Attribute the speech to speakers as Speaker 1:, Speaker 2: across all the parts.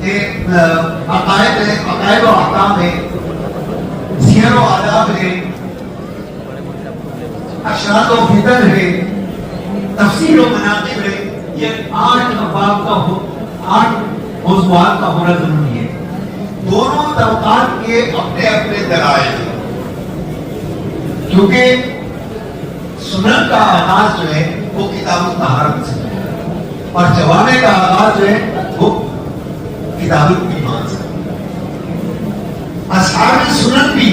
Speaker 1: کہ عقائد و احکام ہے، سیر و آداب ہے، اشراط و فتن ہے، تفسیر و مناقب ہے، یہ 8 ابواب کا 8 موضوعات کا ہونا ضروری ہے۔ دونوں طبقات کے اپنے اپنے دلائل ہیں، کیونکہ سنن کا آغاز جو ہے وہ کتاب الطہارت سے اور جوامع کا آغاز جو ہے وہ کتاب الایمان سے۔ اصحاب سنن بھی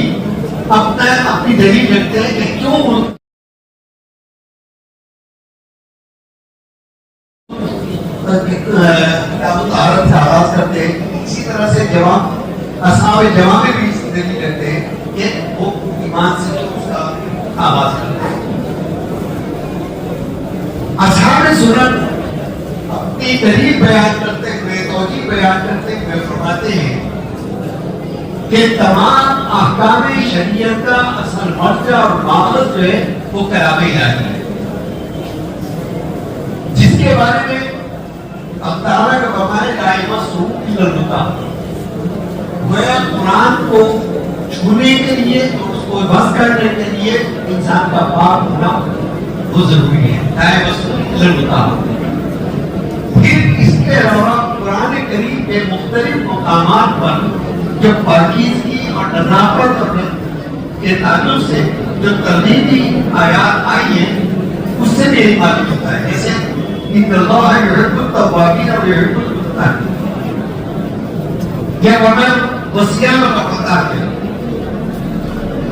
Speaker 1: اپنی دلیل رکھتے ہیں کہ کیوں کتاب الطہارت سے آغاز کرتے ہیں۔ اسی طرح سے اصحاب جوامع بھی اس دلیل رکھتے ہیں کہ وہ ایمان سے جو اس کا آغاز کرتے ہیں۔ اصحاب سنن اپنی دلیل بیان کرتے ہوئے، توجیہ بیان کرتے ہوئے فرماتے ہیں کہ تمام احکام شریعت کا اصل مرجع اور ماخذ جو ہے وہ کلام الہی ہے، جس کے بارے میں اللہ تعالیٰ کا فرمان ہے دائما سوء الرتا، گویا قرآن کو چھونے کے لیے، اس کو بس کرنے کے لیے انسان کا پاک ہونا وہ ضروری ہے، دائما سوء الرتا۔ پھر اس کے علاوہ قرآن کریم کے مختلف مقامات پر جو پاکیزگی اور نظافت کے تعلق سے جو ترغیبی آیات آئی ہیں اس سے بھی ایک معلوم ہوتا ہے، جیسے ان اللہ یحب التوابین و یحب المتطہرین، یہ ورنہ وصیہ میں پتا ہے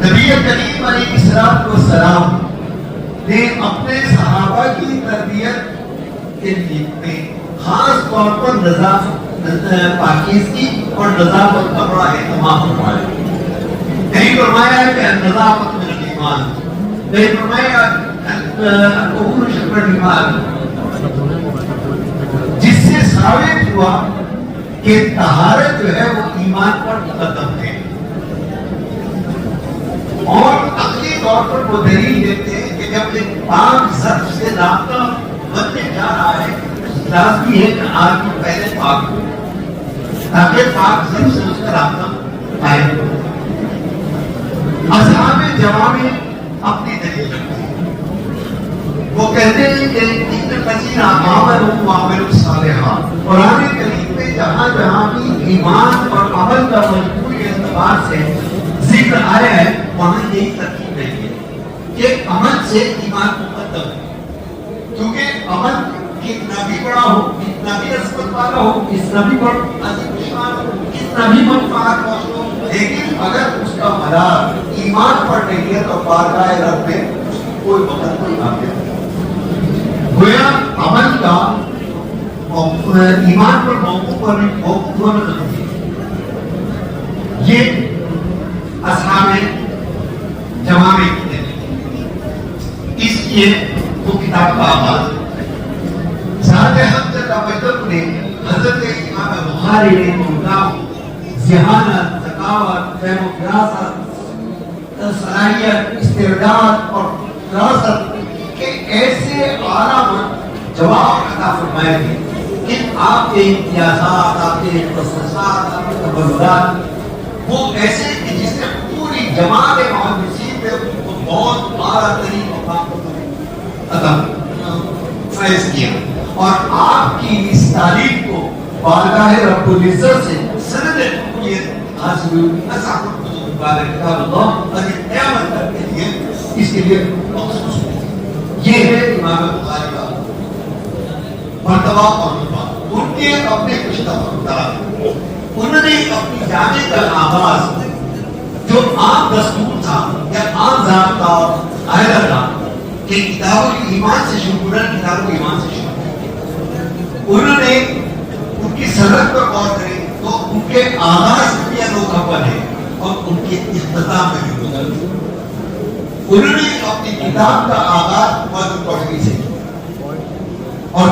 Speaker 1: نبی کریم علیہ الصلوۃ والسلام نے اپنے صحابہ کی تربیت کے لیے خاص طور پر نظافت، پاکیزگی اور نظافت کا بڑا اہتمام فرمایا۔ کہیں فرمایا ہے کہ نظافت من الایمان، کہیں فرمایا الطہور شطر الایمان، جس سے ثابت ہوا کہ طہارت جو ہے وہ ایمان پر مقدم ہے، اور عقلی طور پر وہ دلیل دیتے ہیں کہ جب ایک پاک ظرف سے رابطہ بننے جا رہا ہے لازمی ہے کہ آدمی پہلے پاک ہو تاکہ پاک ظرف سے اس کا رابطہ آئے۔ اصحاب جوامع اپنی دلیل رکھتے ہیں، وہ کہتے ہیں کہ ان الذین آمنوا وعملوا الصالحات، قرآن کریم میں جہاں جہاں بھی ایمان اور عمل کا مجموعی اعتبار سے ذکر آیا ہے وہاں یہی ترکیب رہی ہے کہ عمل سے ایمان مقدم ہے، کیونکہ عمل کتنا بھی بڑا ہو، کتنا بھی عظمت والا ہو، کتنا بھی بڑا عظیم شان ہو، کتنا بھی منفعت بخش ہو، لیکن اگر اس کا مدار ایمان پر نہیں ہے تو بارگاہ رب میں اس کی کوئی وقت کوئی واقع نہیں۔ گویا عمل کا ایمان پر موقوف ہونا ضروری ہے۔ یہ اصحاب جوامع کی دلیل، اس لیے وہ کتاب کا آغاز ہے۔ ساتھ حمزہ کا مطلب نے حضرت امام بخاری نے ذہانت، ذکاوت، فہم و فراست، صلاحیت، استعداد اور فراست کے ایسے اعلیٰ جواب عطا فرمائے تھے کہ آپ کے امتیازات، آپ کے خصوصیات، آپ کے تبرات وہ ایسے کہ جس نے پوری جماعت محدثین پہ وہ بہت اعلیٰ ترین مقام عطا فیض کیا، اور آپ کی اس تعلیم کو بارگاہ رب العزت سے سند قبولیت حاصل ہوئی۔ اصحاب الکتب بعد کتاب اللہ اور قیامت تک کے لیے اس کے لیے مخصوص ہوئی۔ یہ ہے امام بخاری کا مرتبہ اور رتبہ۔ ان کے اپنے کچھ تفکرات، انہوں نے اپنی جانے کا آغاز جو عام دستور تھا یا عام ضابطہ اور قاعدہ تھا کہ کتاب الایمان سے شروع کرنا، کتاب الایمان سے شروع، انہوں نے ان کی سرحد پر غور کرے تو ان کے آغاز میں بھی انوکھاپن ہے اور ان کے اختتام میں بھی بدل۔ انہوں نے اپنی کتاب کا آغاز موجود پڑھنے سے اور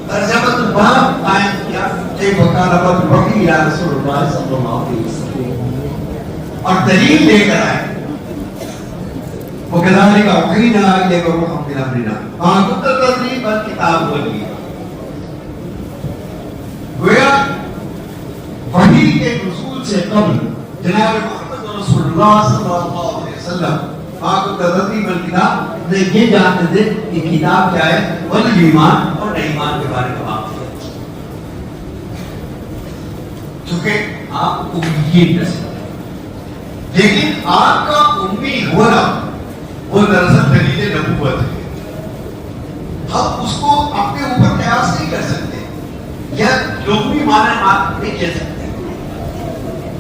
Speaker 1: ترجمہ الباب قائم کیا کہ وکالت الوحی یا رسول اللہ صلی اللہ علیہ وسلم، اور دلیل لے کر آئے وَكَذَلِكَ أَوْحَيْنَا إِلَيْكَ رُوحًا مِنْ أَمْرِنَا مَا كُنْتَ تَدْرِي مَا الْكِتَابُ وَالْإِيمَانُ۔ گویا اصحاب جوامع اپنی دلیل رکھتے ہیں، وہ کہتے ہیں کہ ان الذین آمنوا وعملوا الصالحات، قرآن کریم میں جہاں جہاں بھی ایمان اور عمل کا مجموعی اعتبار سے ذکر آیا ہے وہاں یہی ترکیب رہی ہے کہ عمل سے ایمان مقدم ہے، وحی کے نزول سے قبل جناب محمد رسول اللہ صلی اللہ علیہ وسلم آپ کو ترتیب الکتاب نے یہ جانتے تھے کہ کتاب کیا ہے والایمان اور ایمان کے بارے میں بات ہے، چونکہ آپ امیین کر سکتے ہیں، لیکن آپ کا امی ہونا وہ دراصل دلیل نبوت ہے۔ ہم اس کو اپنے اوپر قیاس نہیں کر سکتے یا لغوی معنی آپ نہیں کہہ سکتے،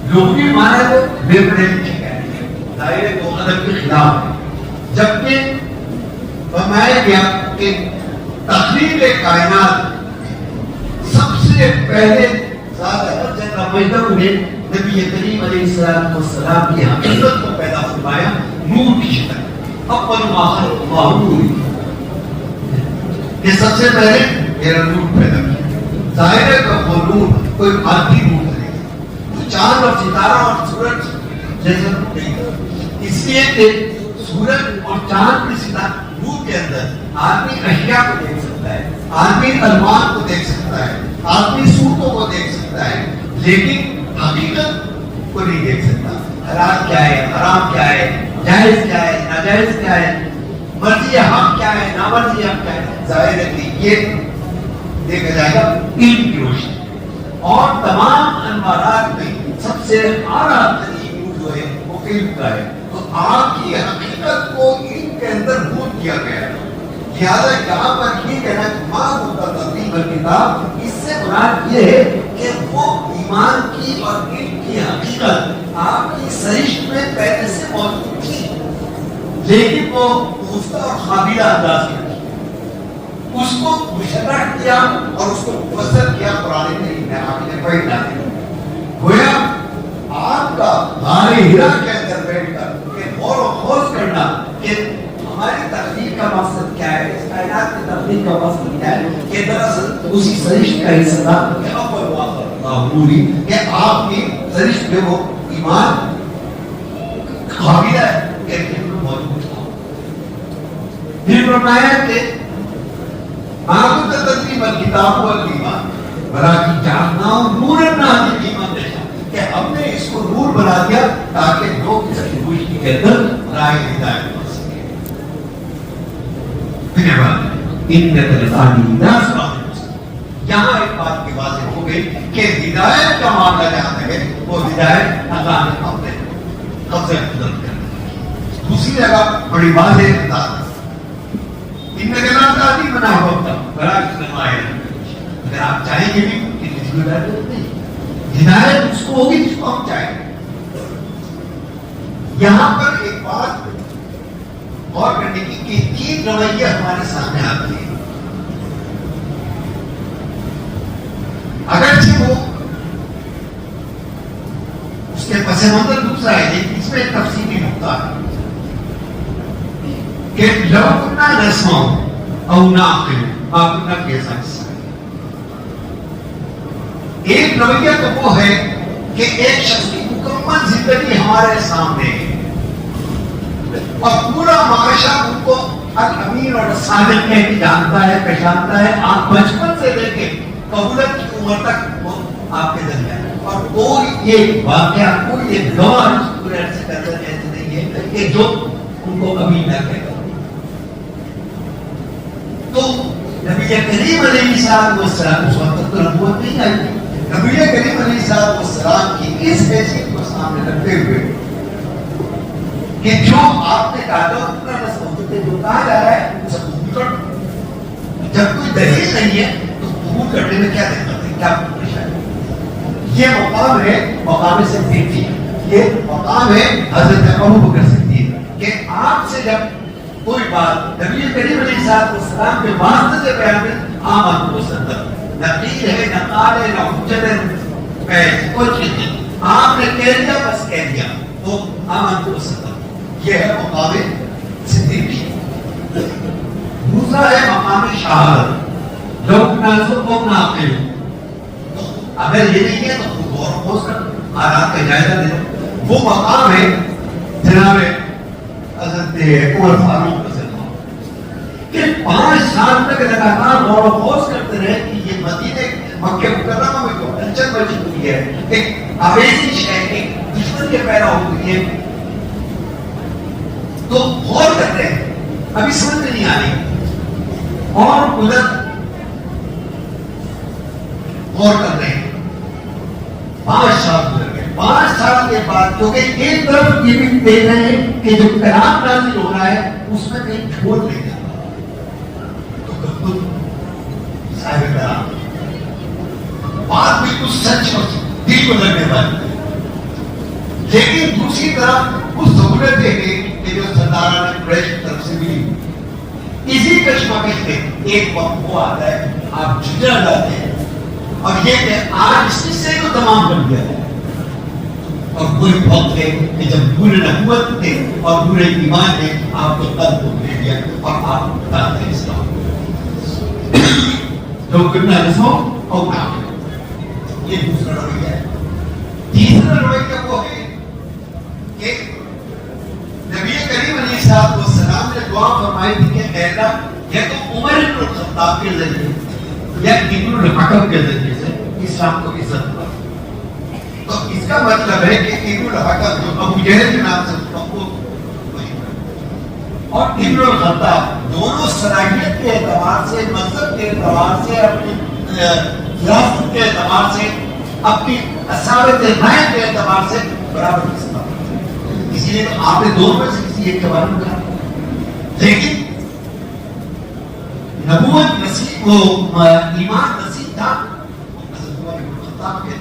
Speaker 1: لغوی معنی کو بے پڑھے لکھے کہتے ہیں، دائرے کو ادب کے خلاف ہے، جبکہ فرمایا گیا کہ تخلیق کائنات سب سے پہلے نبی کریم علیہ السلام کی حقیقت کو پیدا فرمایا نور کی شکل، اول ما خلق اللہ نور، یہ سب سے پہلے میرا نور پیدا کیا۔ ظاہر ہے کہ وہ نور کوئی مادی نور نہیں، وہ چاند اور ستارہ اور سورج جیسا نہیں، اس لیے کہ سورج اور چاند کی ستارہ نور کے اندر آدمی اشیاء کو دیکھ سکتا ہے، آدمی الوان کو دیکھ سکتا ہے، آدمی صورتوں کو دیکھ سکتا ہے، لیکن حقیقت کو نہیں دیکھ سکتا۔ حلال کیا ہے، حرام کیا ہے، جائز کیا ہے، ناجائز کیا ہے، مرضی حق کیا ہے، نامرضی حق کیا ہے، ظاہر ہے کہ یہ دیکھا جائے گا علم کی روشنی، اور تمام انوارات میں سب سے اعلیٰ ترین نور جو ہے وہ علم کا ہے۔ تو آپ کی حقیقت کو علم کے اندر بھول کیا گیا ہے، لہٰذا یہاں پر یہ کہنا کہ ماں ہوتا تقریب الکتاب، اس سے مراد یہ ہے کہ وہ ایمان کی اور علم کی حقیقت آپ کی سرشت میں پہلے سے موجود تھی، لیکن وہ مفتہ اور قابلہ انداز میں اس کو مشرح کیا اور اس کو مفسر کیا قرآن کریم میں، آپ نے پڑھ ڈالے۔ گویا آپ کا غار ہرا کے اندر بیٹھ کر کہ غور و خوض کرنا کہ ہماری تخلیق کا مقصد کیا ہے، اس کائنات کی تخلیق کا مقصد کیا ہے، کہ دراصل اسی سرشت کا حصہ تھا کہ اول واقع نوری، کہ آپ کی سرشت میں وہ ایمان قابل ہے کہ موجود تھا۔ پھر فرمایا کہ معبود تدریب الکتاب والایمان بلاکی جعلناہ نورا نہدی من نشاء، کہ ہم نے اس کو نور بنا دیا تاکہ لوگ اس کی روشنی کے اندر راہ ہدایت پا سکیں۔ پھر بات انک لہدی الی صراط مستقیم، یہاں ایک بات کی واضح ہو گئی کہ ہدایت کا معاملہ جہاں تک ہے وہ ہدایت اللہ نے اپنے قبضے قدرت کرنا۔ دوسری جگہ بڑی واضح انداز انک لا تہدی من احببت ولکن اللہ یہدی، اگر آپ چاہیں گے بھی کہ کسی کو ہدایت نہیں، ہدایت اس کو ہوگی جس کو ہم چاہیں گے۔ یہاں پر ایک بات غور کرنے کی کہ تین رویہ ہمارے سامنے آتی ہے، اگرچہ وہ اس کے پس منظر دوسرا ہے، لیکن اس میں ایک تفصیلی نقطہ ہے کہ لو کنا نسمع او نعقل ما کنا فی اصحاب السعیر۔ ایک رویہ تو وہ ہے کہ ایک شخص کی مکمل زندگی ہمارے سامنے ہے اور پورا معاشرہ ان کو الامین اور صادق کہہ کے جانتا ہے، پہچانتا ہے، آپ بچپن سے لے کے قبولت کی عمر تک وہ آپ کے درمیان، اور کوئی ایک واقعہ، کوئی ایک گواہ اس پورے عرصے کا اندر ایسے نہیں ہے کہ جو ان کو کبھی نہ کہتا۔ تو نبی کریم علیہ السلام اس وقت تو نبوت نہیں آئی تھی، نبی کریم علیہ السلام کی اس حیثیت کو سامنے رکھتے ہوئے کہ جو آپ نے کہا تھا اتنا نہ سمجھتے، جو کہا جا رہا ہے اسے قبول کر، جب کوئی دلیل نہیں ہے تو قبول کرنے میں کیا دقت ہے، کیا پریشانی؟ یہ مقام ہے مقام صدیق، یہ مقام ہے حضرت ابوبکر صدیق، کہ آپ سے جب کوئی بات نبی کریم علیہ السلام کے واسطے سے بیان میں آمد مصدق، نقیل ہے، نقال ہے، نہ حجت ہے، کوئی چیز نہیں، آپ نے کہہ دیا بس کہہ دیا تو آمد مصدق، یہ ہے مقام صدیقی۔ دوسرا ہے مقام شہادت، لوگ نازک و ناقل، اگر یہ نہیں ہے تو خود غور و خوض کر حالات کا جائزہ لے لو۔ وہ مقام ہے جناب حضرت عمر فاروق رضی اللہ عنہ کہ 5 سال تک لگاتار غور و خوض کرتے رہے کہ یہ مدینے مکہ مکرمہ میں تو ہلچل مچ چکی ہے, ایک آویزش ہے, ایک دشمن کے پیدا ہو گئی ہے. تو غور کرتے ہیں, ابھی سمجھ میں نہیں آ رہی. اور ادھر غور کر رہے ہیں, 5 سال گزر گئے. 5 سال کے بعد کیونکہ ایک طرف یہ بھی دیکھ رہے ہیں کہ جو کلام نازل ہو رہا ہے اس میں کہیں جھوٹ نہیں جاتا, تو خود صاحب کلام بات بالکل سچ اور دل کو لگنے والی ہے. لیکن دوسری طرف اس سہولتیں ہیں کہ جو سرداران قریش کی طرف سے ملی, اسی کشمکش میں ایک وقت وہ آتا ہے آپ جھجھا جاتے ہیں اور یہ کہ آج اس قصے کو تمام کر دیا ہے. اور کوئی وقت ہے کہ جب پورے نبوت نے اور پورے ایمان نے آپ کو قلب کو لے دیا اور آپ بتاتے ہیں اسلام جو کرنا رسو اور کام. یہ دوسرا رویہ ہے. تیسرا رویہ وہ ہے کہ نبی کریم علیہ السلام نے دعا فرمائی تھی کہ اے اللہ یا تو عمر بن الخطاب کے ذریعے یا ابن الحکم کے ذریعے سے اسلام کو عزت دو. تو اس کا مطلب ہے کہ ابن الحکم جو ابو جہل کے نام سے اور ابن الخطاب دونوں صلاحیت کے اعتبار سے, مذہب کے اعتبار سے, اپنی خلافت کے اعتبار سے, اپنی اصابت رائے کے اعتبار سے برابر قسم. اسی لیے تو آپ نے دونوں میں سے کسی ایک کے بارے میں کہا. لیکن نبوت نصیب وہ ایمان نصیب تھا حضرت عمر بن الخطاب کے,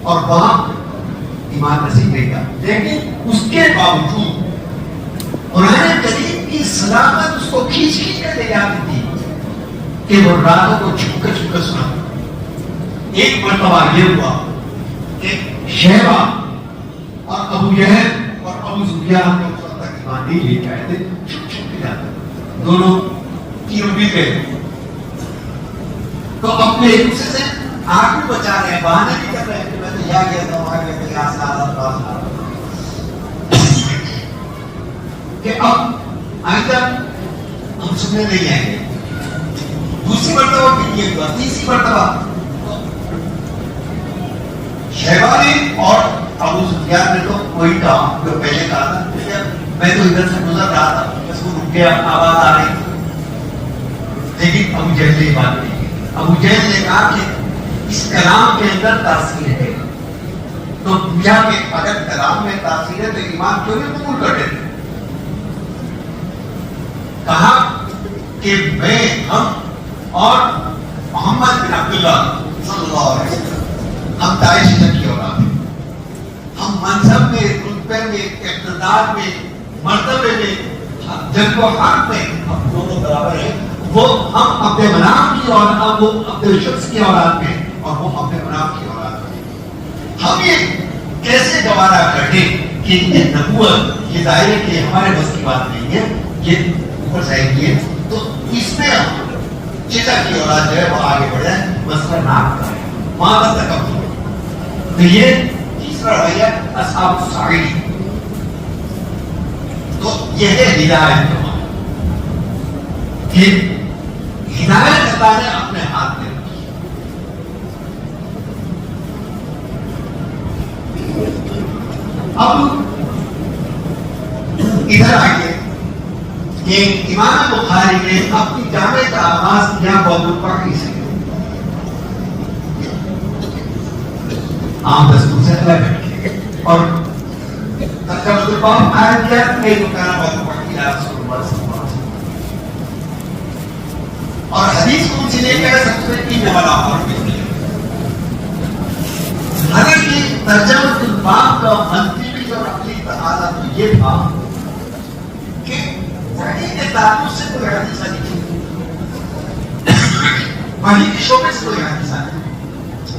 Speaker 1: اور وہاں ایمان نصیب نہیں تھا. لیکن اس کے باوجود قرآن کریم کی صداقت اس کو کھینچ کر لے جاتی تھی کہ وہ راتوں کو چھپ کر سنا. ایک مرتبہ یہ ہوا کہ شیبہ اور ابو جہل اور ابو سفیان کو اس وقت تک ایمان نہیں لے کے آئے تھے, چھپ کے جاتے دونوں تینوں بھی گئے. تو اپنے ایک دوسرے سے آگ بھی بچا رہے ہیں, بہانے بھی کر رہے ہیں کہ میں تو یہاں گیا تھا وہاں گیا تھا, یہاں سے آزاد پاس آ کہ اب آئندہ ہم سننے نہیں آئیں گے. دوسری مرتبہ پھر یہ ہوا, تیسری مرتبہ شیبہ نے اور ابو سفیان نے تو وہی کہا جو پہلے کہا تھا, میں تو ادھر سے گزر رہا تھا, اس کو رک گیا, آواز آ رہی تھی. لیکن ابو جہل نے بات نہیں کی. ابو جہل نے کہا کہ اس کلام کے اندر تاثیر ہے. تو پوچھا کہ اگر کلام میں تاثیر ہے تو ایمان کیوں نہیں قبول کر لیتے؟ کہا کہ میں, ہم اور محمد بن عبداللہ صلی اللہ علیہ وسلم ہم داعش کی اولاد ہیں. ہم مذہب میں, رتبے میں, اقتدار میں, مرتبے میں, جنگ و حرب میں ہم دونوں برابر ہیں. وہ ہم اپنے منام کی اولاد, وہ اپنے شخص کی اولاد میں, اور وہ اپنے منام کی اولاد میں. ہم یہ کیسے گوارا کریں کہ یہ نبوت یہ دائرے کے ہمارے بس کی بات نہیں ہے, یہ اوپر ظاہر کی ہے. تو اس میں چتا کی اولاد جو ہے وہ آگے بڑھے, مسئلہ نام کا ہے, وہاں تک اب تو یہ تیسرا رویہ اصحاب السعید. تو یہ ہے ہدایت کہ ہدایت اللہ نے اپنے ہاتھ میں رکھی. اب ادھر آئیے کہ امام بخاری نے اپنی جامع کا آغاز کیا موضوع سے, عام دستور سے الگ رکھے, اور ترجمہ آیا کیا کہ جو کہنا موضوع کی رسول اللہ صلی اللہ علیہ وسلم, اور حدیث کون سی لے کے آئے سب سے تین والا اور حالانکہ ترجمہ الباب کا منطقی اور عقلی تقاضا تو یہ تھا کہ وحی کے تعلق سے کوئی حدیث نہیں تھی, وحی کے شعبے سے کوئی حدیث نہیں,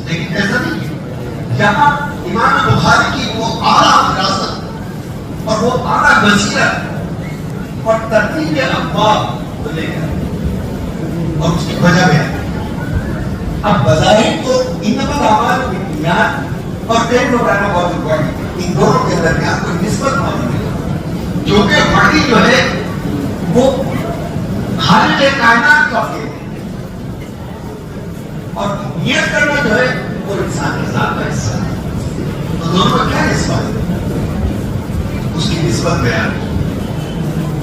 Speaker 1: لیکن ایسا نہیں ہے. جہاں امام بخاری کی وہ اعلیٰ فراست اور وہ اعلیٰ بصیرت اور ترتیب ابواب کو لے کر اور اس کی وجہ میں اب بظاہر تو انما الاعمال بالنیات اور پھر روزانہ موضوع پڑھی, ان دونوں کے درمیان کوئی نسبت موجود ہے, جو کہ وحی جو ہے وہ خالق کائنات کا فعل ہے, اور نیت کرنا جو ہے وہ انسان کے ذات کا حصہ ہے. تو دونوں میں کیا نسبت ہے؟ اس کی نسبت بیان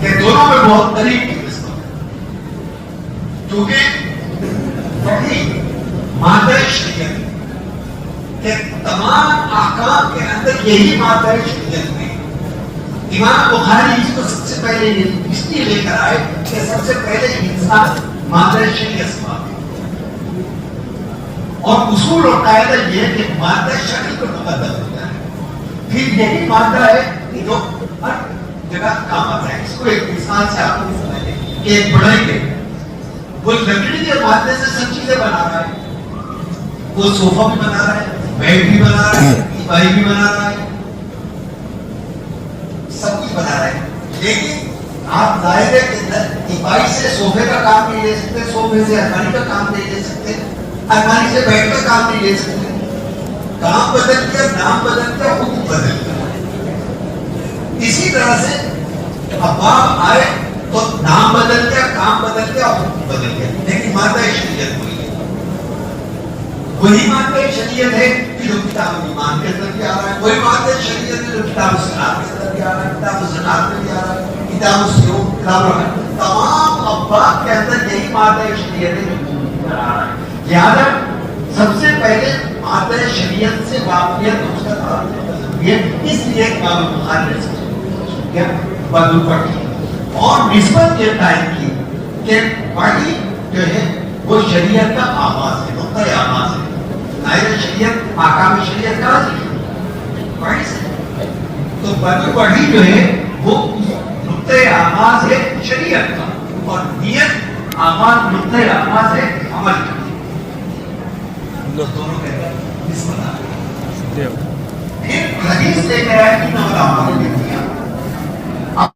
Speaker 1: کہ دونوں میں بہت قریب کی نسبت ہے. کیونکہ وہی مادہ شریعت کہ تمام احکام کے اندر یہی مادہ شریعت میں امام بخاری اس کو سب سے پہلے اس لیے لے کر آئے کہ سب سے پہلے انسان مادہ شریعت سے مانگے. اور اصول اور قاعدہ یہ ہے کہ مادہ شرعی کو مقدم ہوتا ہے. پھر یہی مادہ ہے کہ جو ہر جگہ کام آتا ہے. اس کو ایک مثال سے آپ کو سمجھیں کہ ایک بڑھئی کے وہ لکڑی کے مادے سے سب چیزیں بنا رہا ہے. وہ صوفہ بھی بنا رہا ہے, بیڈ بھی بنا رہا ہے, ٹیپائی بھی بنا رہا ہے, سب کچھ بنا رہے ہیں. لیکن آپ ظاہرے کے اندر ٹیپائی سے صوفے کا کام نہیں لے سکتے, صوفے سے الماری کا کام نہیں لے سکتے, الماری سے بیڈ کا کام نہیں لے سکتے. کام بدل گیا, نام بدل گیا, حکم بدل گیا. اسی طرح سے اب آپ آئے تو نام بدل گیا, کام بدل گیا, حکم بدل گیا, لیکن مادہ شریعت ہوئی ہے. وہی مادہ شریعت ہے کہ جو کتاب ایمان کے اندر بھی آ رہا ہے, وہی مادہ شریعت ہے جو کتاب صلاۃ کے اندر بھی آ رہا ہے, کتاب زکات میں بھی آ رہا ہے, کتاب صوم, کتاب تمام ابواب کے اندر یہی مادہ شریعت ہے جو آ رہا ہے. لہٰذا سب سے پہلے مادہ شریعت سے واقفیت اس کا تعلق ہے. اس لیے امام بخاری نے بدو پڑھی اور نسبت یہ قائم کی کہ وحی جو ہے وہ شریعت کا آغاز ہے, نقطۂ آغاز ہے. شریعت احکام شریعت کا وحی سے, تو بدو وحی جو ہے وہ نقطۂ آغاز ہے شریعت کا, اور نیت آغاز نقطۂ آغاز ہے عمل کا. دونوں کے نسبت. پھر حدیث لے کر آئے کہ